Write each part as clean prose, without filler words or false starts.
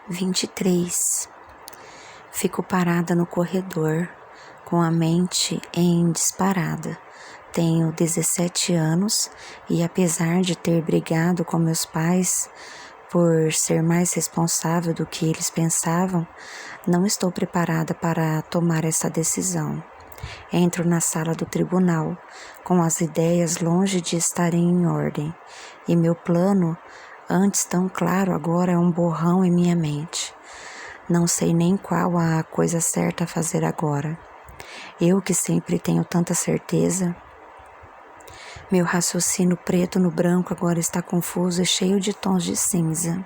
23. Fico parada no corredor, com a mente em disparada. Tenho 17 anos e, apesar de ter brigado com meus pais por ser mais responsável do que eles pensavam, não estou preparada para tomar essa decisão. Entro na sala do tribunal, com as ideias longe de estarem em ordem, e meu plano, antes tão claro, agora é um borrão em minha mente. Não sei nem qual a coisa certa a fazer agora. Eu que sempre tenho tanta certeza. Meu raciocínio preto no branco agora está confuso e cheio de tons de cinza.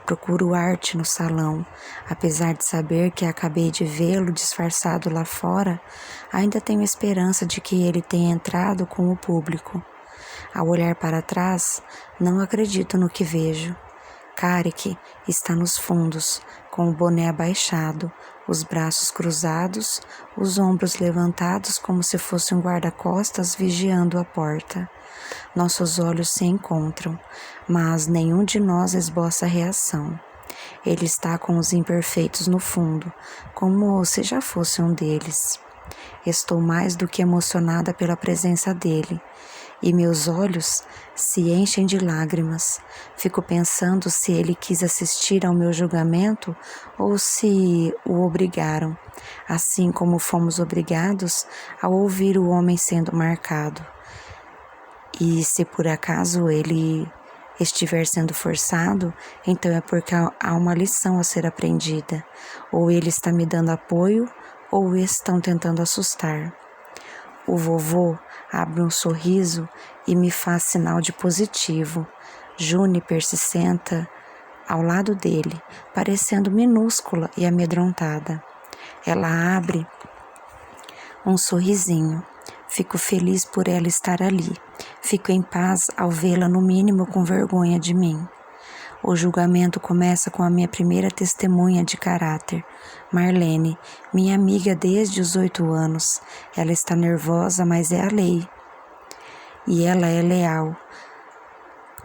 Procuro arte no salão, apesar de saber que acabei de vê-lo disfarçado lá fora, ainda tenho esperança de que ele tenha entrado com o público. Ao olhar para trás, não acredito no que vejo. Carrick está nos fundos, com o boné abaixado, os braços cruzados, os ombros levantados como se fosse um guarda-costas vigiando a porta. Nossos olhos se encontram, mas nenhum de nós esboça reação. Ele está com os imperfeitos no fundo, como se já fosse um deles. Estou mais do que emocionada pela presença dele, e meus olhos se enchem de lágrimas. Fico pensando se ele quis assistir ao meu julgamento ou se o obrigaram, assim como fomos obrigados a ouvir o homem sendo marcado. E se por acaso ele estiver sendo forçado, então é porque há uma lição a ser aprendida. Ou ele está me dando apoio, ou estão tentando assustar. O vovô abre um sorriso e me faz sinal de positivo. Juniper se senta ao lado dele, parecendo minúscula e amedrontada. Ela abre um sorrisinho. Fico feliz por ela estar ali. Fico em paz ao vê-la, no mínimo, com vergonha de mim. O julgamento começa com a minha primeira testemunha de caráter, Marlene, minha amiga desde os 8 anos. Ela está nervosa, mas é a lei. E ela é leal.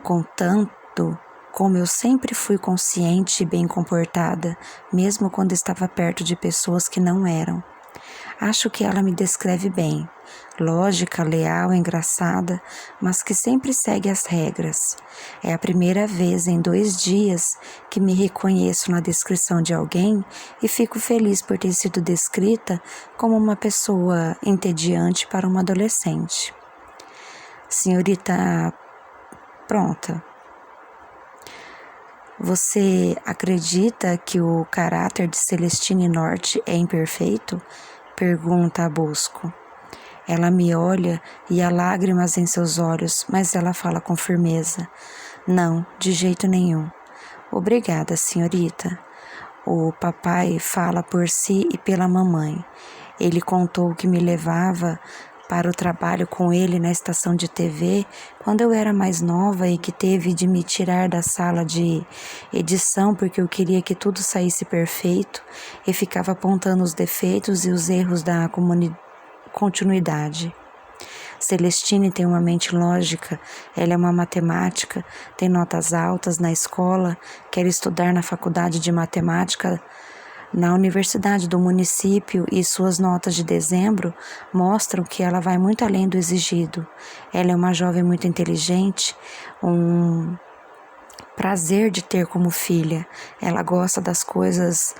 Contanto como eu sempre fui consciente e bem comportada, mesmo quando estava perto de pessoas que não eram. Acho que ela me descreve bem. Lógica, leal, engraçada, mas que sempre segue as regras. É a primeira vez em 2 dias que me reconheço na descrição de alguém e fico feliz por ter sido descrita como uma pessoa entediante para uma adolescente. Senhorita pronta. Você acredita que o caráter de Celestine Norte é imperfeito? Pergunta a Bosco. Ela me olha e há lágrimas em seus olhos, mas ela fala com firmeza. Não, de jeito nenhum. Obrigada, senhorita. O papai fala por si e pela mamãe. Ele contou que me levava para o trabalho com ele na estação de TV quando eu era mais nova e que teve de me tirar da sala de edição porque eu queria que tudo saísse perfeito e ficava apontando os defeitos e os erros da continuidade. Celestine tem uma mente lógica, ela é uma matemática, tem notas altas na escola, quer estudar na faculdade de matemática na universidade do município e suas notas de dezembro mostram que ela vai muito além do exigido. Ela é uma jovem muito inteligente, um prazer de ter como filha. Ela gosta das coisas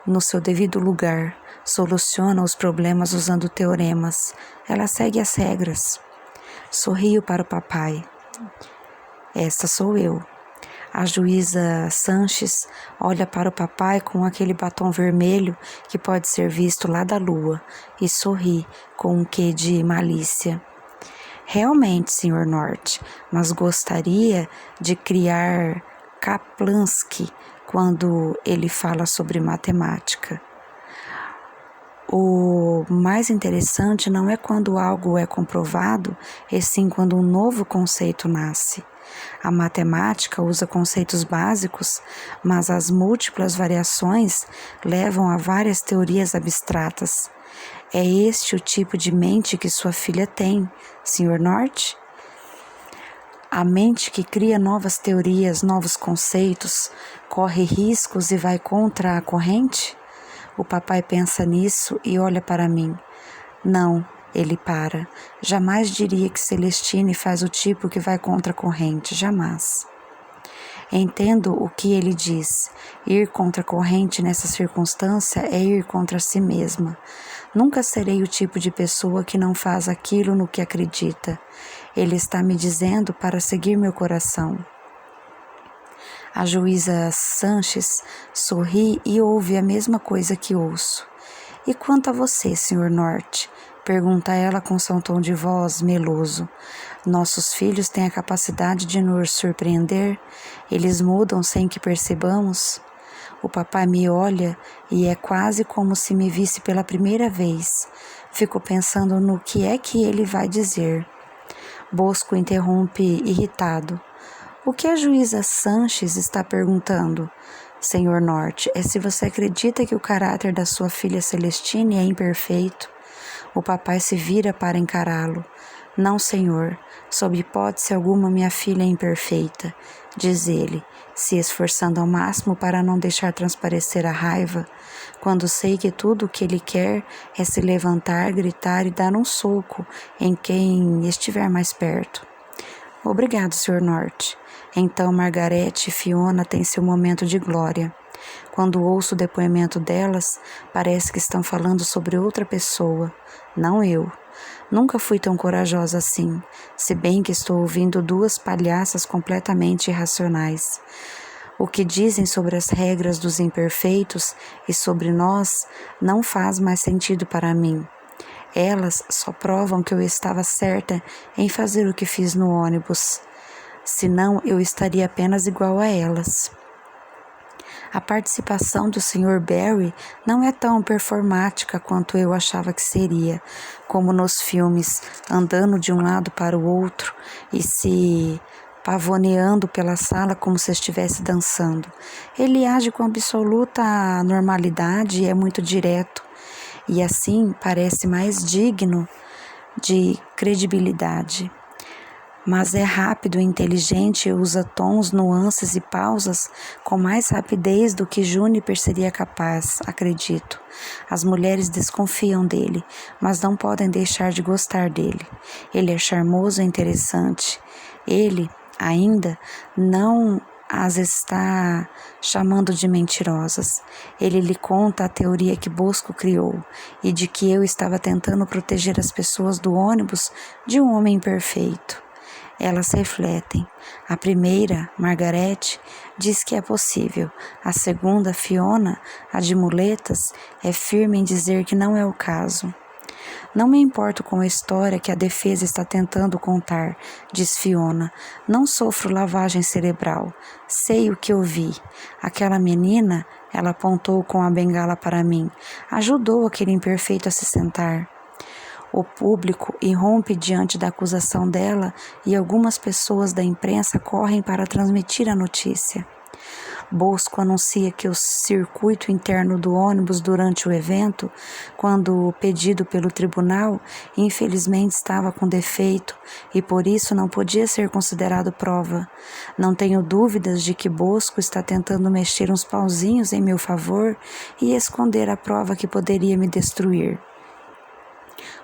no seu devido lugar, soluciona os problemas usando teoremas. Ela segue as regras. Sorrio para o papai. Esta sou eu. A juíza Sanches olha para o papai com aquele batom vermelho que pode ser visto lá da lua e sorri com um quê de malícia. Realmente, Sr. Norte, mas gostaria de criar Kaplansky quando ele fala sobre matemática. O mais interessante não é quando algo é comprovado, e sim quando um novo conceito nasce. A matemática usa conceitos básicos, mas as múltiplas variações levam a várias teorias abstratas. É este o tipo de mente que sua filha tem, Sr. Norte? A mente que cria novas teorias, novos conceitos, corre riscos e vai contra a corrente? O papai pensa nisso e olha para mim. Não, ele para. Jamais diria que Celestine faz o tipo que vai contra a corrente, jamais. Entendo o que ele diz. Ir contra a corrente nessa circunstância é ir contra si mesma. Nunca serei o tipo de pessoa que não faz aquilo no que acredita. Ele está me dizendo para seguir meu coração. A juíza Sanches sorri e ouve a mesma coisa que ouço. E quanto a você, Sr. Norte? Pergunta ela com seu tom de voz meloso. Nossos filhos têm a capacidade de nos surpreender? Eles mudam sem que percebamos? O papai me olha e é quase como se me visse pela primeira vez. Fico pensando no que é que ele vai dizer. Bosco interrompe irritado. O que a juíza Sanches está perguntando? Senhor Norte, é se você acredita que o caráter da sua filha Celestine é imperfeito. O papai se vira para encará-lo. Não, senhor, sob hipótese alguma minha filha é imperfeita, diz ele, se esforçando ao máximo para não deixar transparecer a raiva, quando sei que tudo o que ele quer é se levantar, gritar e dar um soco em quem estiver mais perto. Obrigado, Sr. Norte. Então Margarete e Fiona têm seu momento de glória. Quando ouço o depoimento delas, parece que estão falando sobre outra pessoa, não eu. Nunca fui tão corajosa assim, se bem que estou ouvindo duas palhaças completamente irracionais. O que dizem sobre as regras dos imperfeitos e sobre nós não faz mais sentido para mim. Elas só provam que eu estava certa em fazer o que fiz no ônibus. Senão eu estaria apenas igual a elas. A participação do Sr. Barry não é tão performática quanto eu achava que seria, como nos filmes, andando de um lado para o outro e se pavoneando pela sala como se estivesse dançando. Ele age com absoluta normalidade e é muito direto, e assim parece mais digno de credibilidade. Mas é rápido e inteligente e usa tons, nuances e pausas com mais rapidez do que Juniper seria capaz, acredito. As mulheres desconfiam dele, mas não podem deixar de gostar dele. Ele é charmoso e interessante. Ele, ainda, não as está chamando de mentirosas. Ele lhe conta a teoria que Bosco criou e de que eu estava tentando proteger as pessoas do ônibus de um homem imperfeito. Elas refletem. A primeira, Margarete, diz que é possível. A segunda, Fiona, a de muletas, é firme em dizer que não é o caso. Não me importo com a história que a defesa está tentando contar, diz Fiona. Não sofro lavagem cerebral. Sei o que ouvi. Aquela menina, ela apontou com a bengala para mim, ajudou aquele imperfeito a se sentar. O público irrompe diante da acusação dela e algumas pessoas da imprensa correm para transmitir a notícia. Bosco anuncia que o circuito interno do ônibus durante o evento, quando pedido pelo tribunal, infelizmente estava com defeito e por isso não podia ser considerado prova. Não tenho dúvidas de que Bosco está tentando mexer uns pauzinhos em meu favor e esconder a prova que poderia me destruir.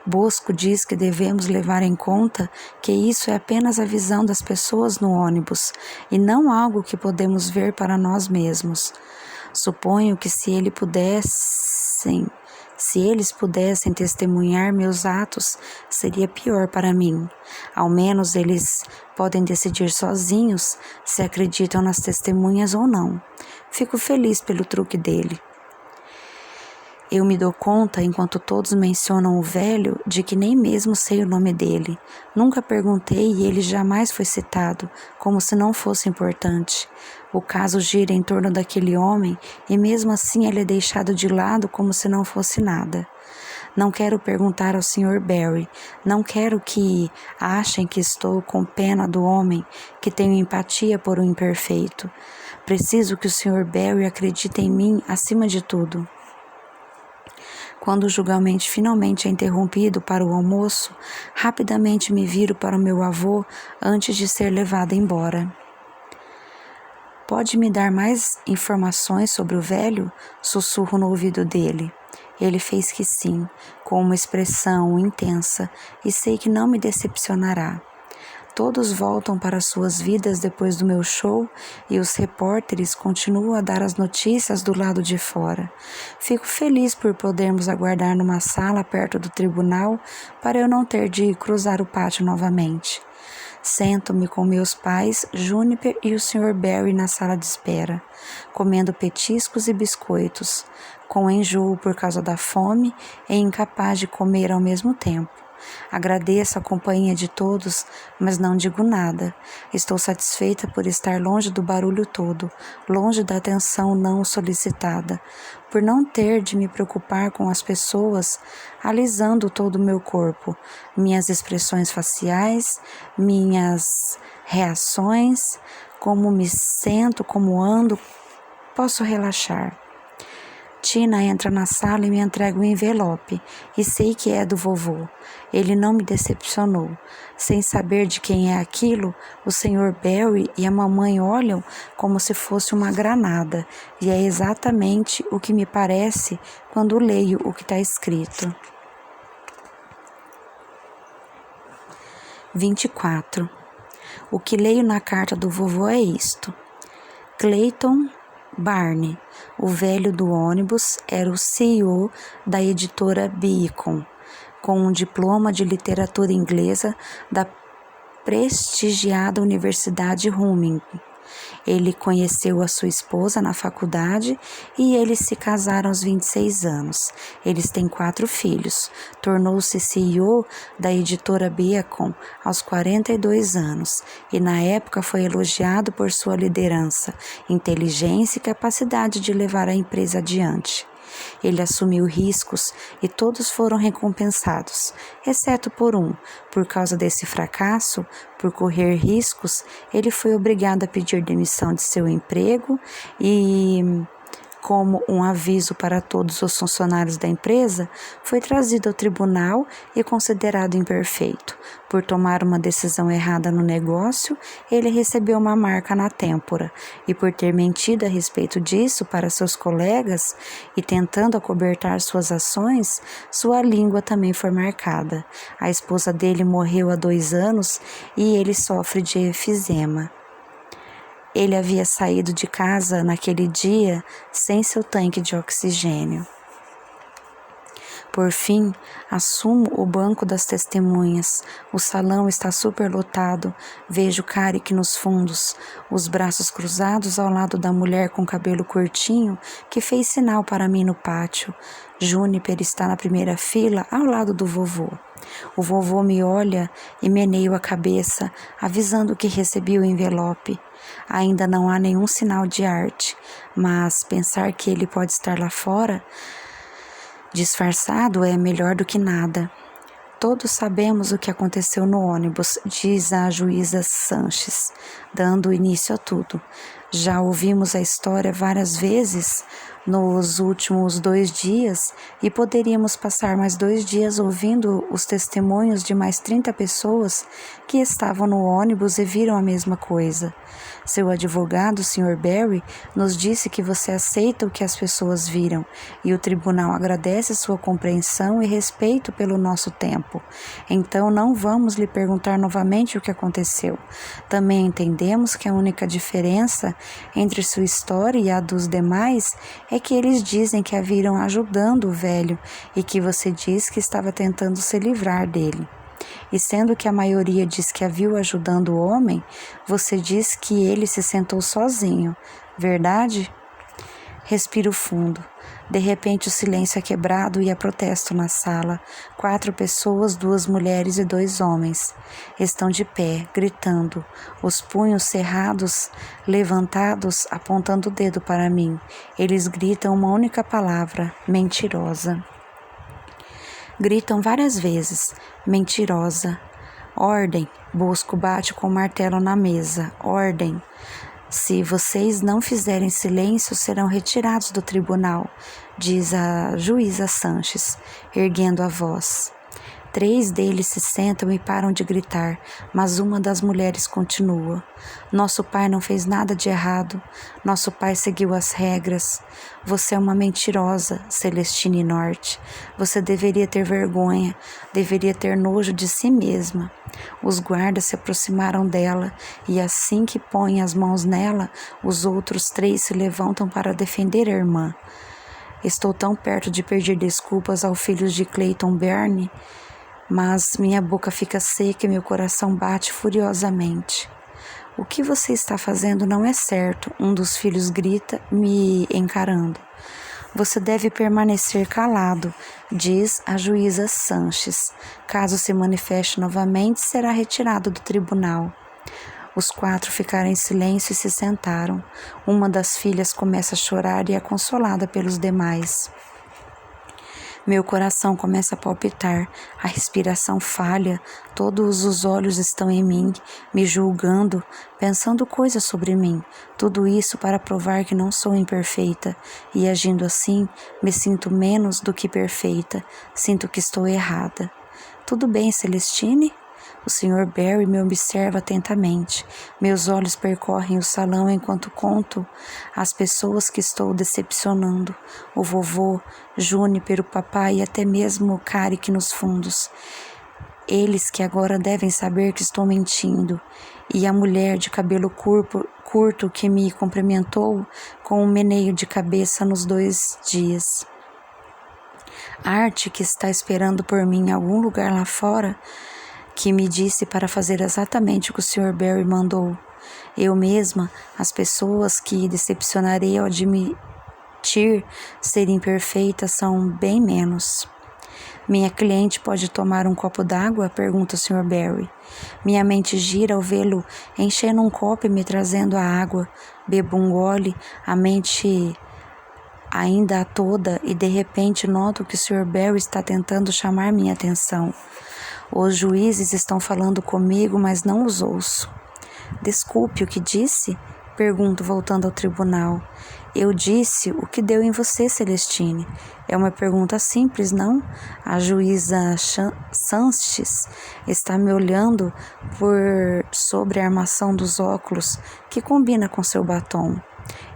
Bosco diz que devemos levar em conta que isso é apenas a visão das pessoas no ônibus e não algo que podemos ver para nós mesmos. Suponho que se eles pudessem testemunhar meus atos, seria pior para mim. Ao menos eles podem decidir sozinhos se acreditam nas testemunhas ou não. Fico feliz pelo truque dele. Eu me dou conta, enquanto todos mencionam o velho, de que nem mesmo sei o nome dele. Nunca perguntei e ele jamais foi citado, como se não fosse importante. O caso gira em torno daquele homem e mesmo assim ele é deixado de lado como se não fosse nada. Não quero perguntar ao Sr. Barry, não quero que achem que estou com pena do homem, que tenho empatia por um imperfeito. Preciso que o Sr. Barry acredite em mim acima de tudo. Quando o julgamento finalmente é interrompido para o almoço, rapidamente me viro para o meu avô antes de ser levado embora. Pode me dar mais informações sobre o velho? Sussurro no ouvido dele. Ele fez que sim, com uma expressão intensa, e sei que não me decepcionará. Todos voltam para suas vidas depois do meu show e os repórteres continuam a dar as notícias do lado de fora. Fico feliz por podermos aguardar numa sala perto do tribunal para eu não ter de cruzar o pátio novamente. Sento-me com meus pais, Juniper e o Sr. Barry na sala de espera, comendo petiscos e biscoitos, com enjoo por causa da fome e incapaz de comer ao mesmo tempo. Agradeço a companhia de todos, mas não digo nada. Estou satisfeita por estar longe do barulho todo, longe da atenção não solicitada, por não ter de me preocupar com as pessoas alisando todo o meu corpo, minhas expressões faciais, minhas reações, como me sento, como ando, posso relaxar. Tina entra na sala e me entrega um envelope, e sei que é do vovô. Ele não me decepcionou. Sem saber de quem é aquilo, o Sr. Barry e a mamãe olham como se fosse uma granada, e é exatamente o que me parece quando leio o que está escrito. 24. O que leio na carta do vovô é isto. Clayton Barney, o velho do ônibus, era o CEO da editora Beacon, com um diploma de literatura inglesa da prestigiada Universidade Ruming. Ele conheceu a sua esposa na faculdade e eles se casaram aos 26 anos. Eles têm 4 filhos. Tornou-se CEO da editora Beacon aos 42 anos e na época foi elogiado por sua liderança, inteligência e capacidade de levar a empresa adiante. Ele assumiu riscos e todos foram recompensados, exceto por um. Por causa desse fracasso, por correr riscos, ele foi obrigado a pedir demissão de seu emprego e, como um aviso para todos os funcionários da empresa, foi trazido ao tribunal e considerado imperfeito. Por tomar uma decisão errada no negócio, ele recebeu uma marca na têmpora, e por ter mentido a respeito disso para seus colegas e tentando acobertar suas ações, sua língua também foi marcada. A esposa dele morreu há 2 anos e ele sofre de efizema. Ele havia saído de casa naquele dia sem seu tanque de oxigênio. Por fim, assumo o banco das testemunhas. O salão está superlotado. Vejo Carrick nos fundos, os braços cruzados ao lado da mulher com cabelo curtinho que fez sinal para mim no pátio. Juniper está na primeira fila ao lado do vovô. O vovô me olha e meneio a cabeça, avisando que recebi o envelope. Ainda não há nenhum sinal de arte, mas pensar que ele pode estar lá fora, disfarçado, é melhor do que nada. Todos sabemos o que aconteceu no ônibus, diz a juíza Sanches, dando início a tudo. Já ouvimos a história várias vezes nos últimos 2 dias e poderíamos passar mais 2 dias ouvindo os testemunhos de mais 30 pessoas que estavam no ônibus e viram a mesma coisa. Seu advogado, Sr. Barry, nos disse que você aceita o que as pessoas viram e o tribunal agradece sua compreensão e respeito pelo nosso tempo. Então não vamos lhe perguntar novamente o que aconteceu. Também entendemos que a única diferença entre sua história e a dos demais é que eles dizem que a viram ajudando o velho e que você diz que estava tentando se livrar dele. E sendo que a maioria diz que a viu ajudando o homem, você diz que ele se sentou sozinho, verdade? Respiro fundo. De repente o silêncio é quebrado e há protesto na sala. 4 pessoas, 2 mulheres e 2 homens. Estão de pé, gritando, os punhos cerrados, levantados, apontando o dedo para mim. Eles gritam uma única palavra: mentirosa. Gritam várias vezes: mentirosa. Ordem. Bosco bate com o martelo na mesa. Ordem. Se vocês não fizerem silêncio, serão retirados do tribunal. diz a juíza Sanches, erguendo a voz. 3 deles se sentam e param de gritar, mas uma das mulheres continua. Nosso pai não fez nada de errado. Nosso pai seguiu as regras. Você é uma mentirosa, Celestine Norte. Você deveria ter vergonha, deveria ter nojo de si mesma. Os guardas se aproximaram dela e assim que põem as mãos nela, os outros 3 se levantam para defender a irmã. Estou tão perto de pedir desculpas aos filhos de Clayton Byrne, mas minha boca fica seca e meu coração bate furiosamente. O que você está fazendo não é certo, um dos filhos grita, me encarando. Você deve permanecer calado, diz a juíza Sanches. Caso se manifeste novamente, será retirado do tribunal. Os 4 ficaram em silêncio e se sentaram. Uma das filhas começa a chorar e é consolada pelos demais. Meu coração começa a palpitar, a respiração falha, todos os olhos estão em mim, me julgando, pensando coisas sobre mim. Tudo isso para provar que não sou imperfeita, e agindo assim, me sinto menos do que perfeita, sinto que estou errada. Tudo bem, Celestine? O Sr. Barry me observa atentamente. Meus olhos percorrem o salão enquanto conto as pessoas que estou decepcionando. O vovô, Júniper, o papai e até mesmo o Carrick nos fundos. Eles que agora devem saber que estou mentindo. E a mulher de cabelo curto que me cumprimentou com um meneio de cabeça nos 2 dias. Art, que está esperando por mim em algum lugar lá fora, que me disse para fazer exatamente o que o Sr. Barry mandou. Eu mesma, as pessoas que decepcionarei ao admitir ser imperfeitas são bem menos. Minha cliente pode tomar um copo d'água? Pergunta o Sr. Barry. Minha mente gira ao vê-lo enchendo um copo e me trazendo a água. Bebo um gole, a mente ainda toda, e de repente noto que o Sr. Barry está tentando chamar minha atenção. Os juízes estão falando comigo, mas não os ouço. Desculpe, o que disse? Pergunto, voltando ao tribunal. Eu disse o que deu em você, Celestine. É uma pergunta simples, não? A juíza Sanches está me olhando por sobre a armação dos óculos, que combina com seu batom.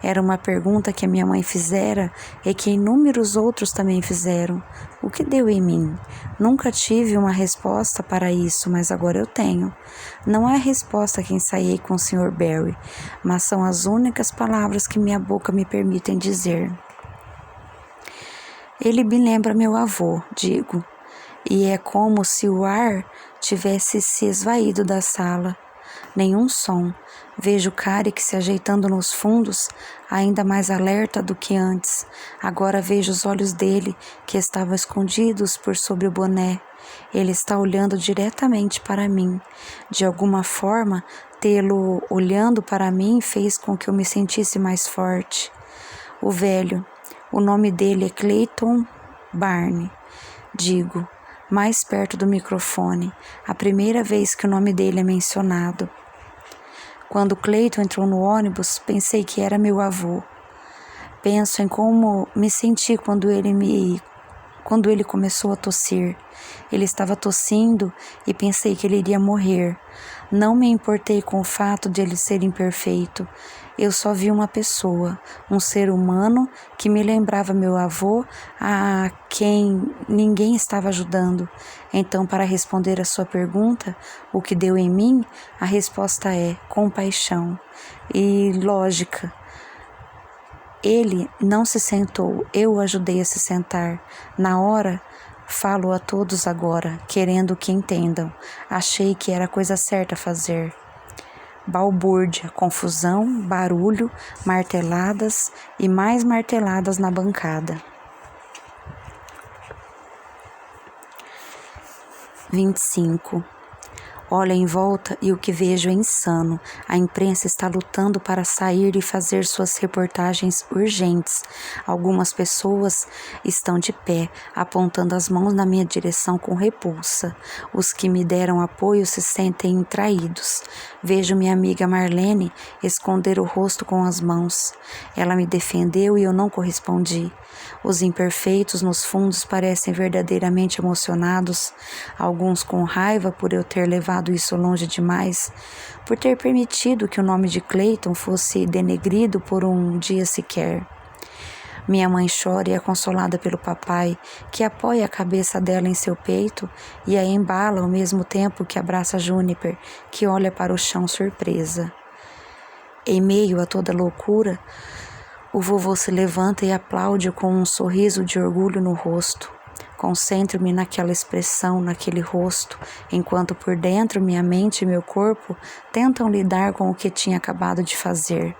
Era uma pergunta que a minha mãe fizera e que inúmeros outros também fizeram. O que deu em mim? Nunca tive uma resposta para isso, mas agora eu tenho. Não é a resposta que ensaiei com o Sr. Barry, mas são as únicas palavras que minha boca me permitem dizer. Ele me lembra meu avô, digo, e é como se o ar tivesse se esvaído da sala. Nenhum som. Vejo Carrick se ajeitando nos fundos, ainda mais alerta do que antes. Agora vejo os olhos dele, que estavam escondidos por sobre o boné. Ele está olhando diretamente para mim. De alguma forma, tê-lo olhando para mim fez com que eu me sentisse mais forte. O velho, o nome dele é Clayton Byrne, digo, mais perto do microfone, a primeira vez que o nome dele é mencionado. Quando Clayton entrou no ônibus, pensei que era meu avô. Penso em como me senti quando ele começou a tossir. Ele estava tossindo e pensei que ele iria morrer. Não me importei com o fato de ele ser imperfeito. Eu só vi uma pessoa, um ser humano que me lembrava meu avô, a quem ninguém estava ajudando. Então, para responder a sua pergunta, o que deu em mim, a resposta é compaixão e lógica. Ele não se sentou, eu o ajudei a se sentar. Na hora, falo a todos agora, querendo que entendam. Achei que era a coisa certa a fazer. Balbúrdia, confusão, barulho, marteladas e mais marteladas na bancada. 25. Olho em volta e o que vejo é insano. A imprensa está lutando para sair e fazer suas reportagens urgentes. Algumas pessoas estão de pé, apontando as mãos na minha direção com repulsa. Os que me deram apoio se sentem traídos. Vejo minha amiga Marlene esconder o rosto com as mãos. Ela me defendeu e eu não correspondi. Os imperfeitos nos fundos parecem verdadeiramente emocionados, alguns com raiva por eu ter levado isso longe demais, por ter permitido que o nome de Clayton fosse denegrido por um dia sequer. Minha mãe chora e é consolada pelo papai, que apoia a cabeça dela em seu peito e a embala ao mesmo tempo que abraça Juniper, que olha para o chão surpresa. Em meio a toda loucura, o vovô se levanta e aplaude com um sorriso de orgulho no rosto. Concentro-me naquela expressão, naquele rosto, enquanto por dentro minha mente e meu corpo tentam lidar com o que tinha acabado de fazer.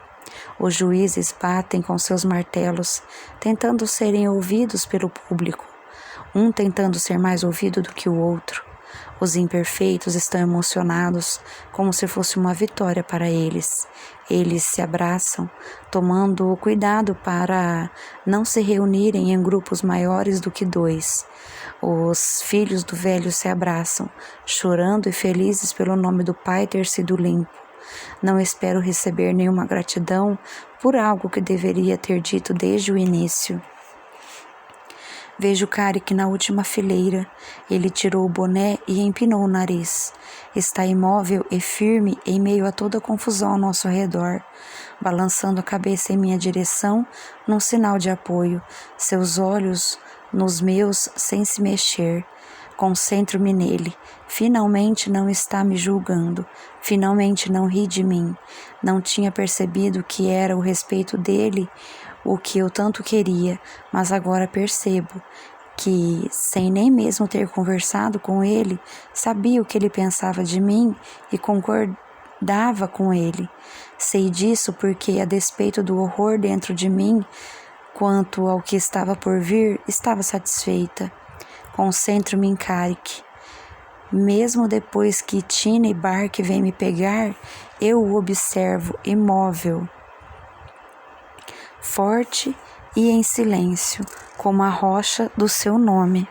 Os juízes batem com seus martelos, tentando serem ouvidos pelo público, um tentando ser mais ouvido do que o outro. Os imperfeitos estão emocionados, como se fosse uma vitória para eles. Eles se abraçam, tomando cuidado para não se reunirem em grupos maiores do que 2. Os filhos do velho se abraçam, chorando e felizes pelo nome do pai ter sido limpo. Não espero receber nenhuma gratidão por algo que deveria ter dito desde o início. Vejo Carrick na última fileira. Ele tirou o boné e empinou o nariz. Está imóvel e firme em meio a toda a confusão ao nosso redor, balançando a cabeça em minha direção num sinal de apoio, seus olhos nos meus sem se mexer. Concentro-me nele. Finalmente não está me julgando. Finalmente não ri de mim. Não tinha percebido que era o respeito dele o que eu tanto queria, mas agora percebo que, sem nem mesmo ter conversado com ele, sabia o que ele pensava de mim e concordava com ele. Sei disso porque, a despeito do horror dentro de mim, quanto ao que estava por vir, estava satisfeita. Concentro-me em Carrick. Mesmo depois que Tina e Bark vêm me pegar, eu o observo imóvel, forte e em silêncio, como a rocha do seu nome.